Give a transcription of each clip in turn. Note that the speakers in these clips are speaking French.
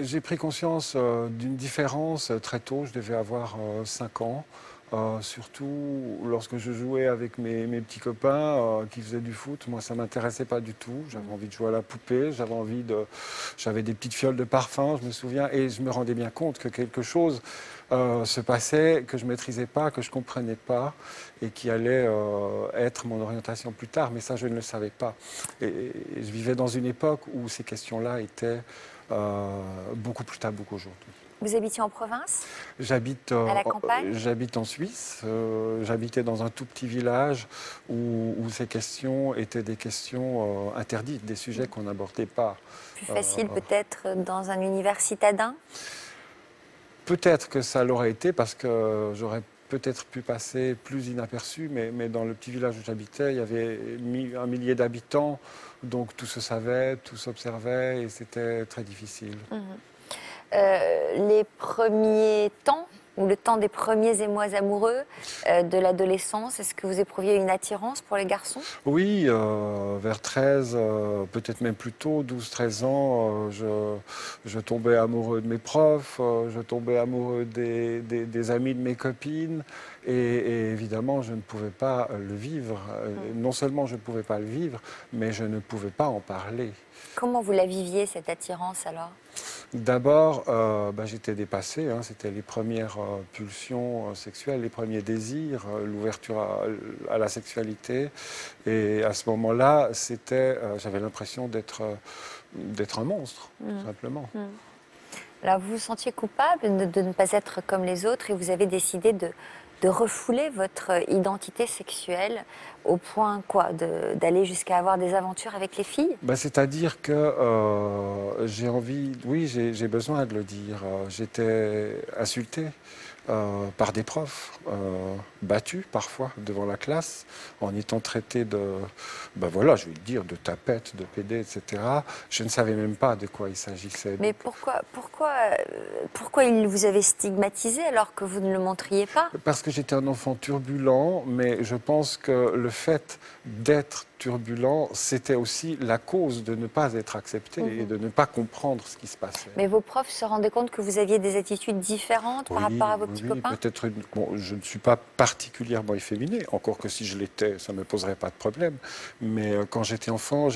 J'ai pris conscience d'une différence très tôt. Je devais avoir 5 ans. Surtout lorsque je jouais avec mes petits copains qui faisaient du foot. Moi, ça ne m'intéressait pas du tout. J'avais envie de jouer à la poupée, j'avais des petites fioles de parfum, je me souviens, et je me rendais bien compte que quelque chose se passait, que je ne maîtrisais pas, que je ne comprenais pas, et qui allait être mon orientation plus tard. Mais ça, je ne le savais pas. Et je vivais dans une époque où ces questions-là étaient beaucoup plus tabous qu'aujourd'hui. Vous habitiez en province, J'habite à la campagne? j'habite en Suisse. J'habitais dans un tout petit village où ces questions étaient des questions interdites, des sujets qu'on n'abordait pas. Plus Euh, facile peut-être dans un univers citadin? Peut-être que ça l'aurait été parce que j'aurais peut-être pu passer plus inaperçu, mais dans le petit village où j'habitais, il y avait 1 millier d'habitants, donc tout se savait, tout s'observait et c'était très difficile. Les premiers temps, ou le temps des premiers émois amoureux de l'adolescence, est-ce que vous éprouviez une attirance pour les garçons? Oui, vers 13, peut-être même plus tôt, 12, 13 ans, je tombais amoureux de mes profs, je tombais amoureux des amis de mes copines, et évidemment, je ne pouvais pas le vivre. Non seulement je ne pouvais pas le vivre, mais je ne pouvais pas en parler. Comment vous la viviez, cette attirance alors? D'abord, j'étais dépassé, hein, c'était les premières pulsions sexuelles, les premiers désirs, l'ouverture à la sexualité. Et à ce moment-là, j'avais l'impression d'être un monstre, tout simplement. Alors vous vous sentiez coupable de ne pas être comme les autres et vous avez décidé de refouler votre identité sexuelle au point quoi, d'aller jusqu'à avoir des aventures avec les filles? C'est-à-dire que j'ai envie, oui, j'ai besoin de le dire. J'étais insulté par des profs, battu parfois devant la classe, en étant traité voilà, je vais le dire, de tapette, de pédé, etc. Je ne savais même pas de quoi il s'agissait. Mais pourquoi il vous avait stigmatisé alors que vous ne le montriez pas? Parce que j'étais un enfant turbulent, mais je pense que le fait d'être turbulent, c'était aussi la cause de ne pas être accepté et de ne pas comprendre ce qui se passait. Mais vos profs se rendaient compte que vous aviez des attitudes différentes par rapport à vos petits Oui, copains? peut-être. Bon, je ne suis pas particulièrement efféminé, encore que si je l'étais, ça ne me poserait pas de problème. Mais quand j'étais enfant,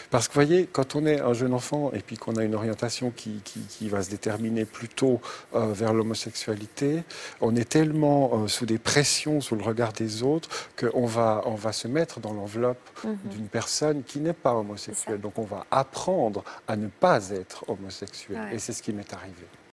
parce que vous voyez, quand on est un jeune enfant et puis qu'on a une orientation qui va se déterminer plutôt vers l'homosexualité, on est tellement sous des pressions, sous le regard des autres, qu'on va se mettre dans l'enveloppe d'une personne qui n'est pas homosexuelle. Donc on va apprendre à ne pas être homosexuel. Ouais. Et c'est ce qui m'est arrivé.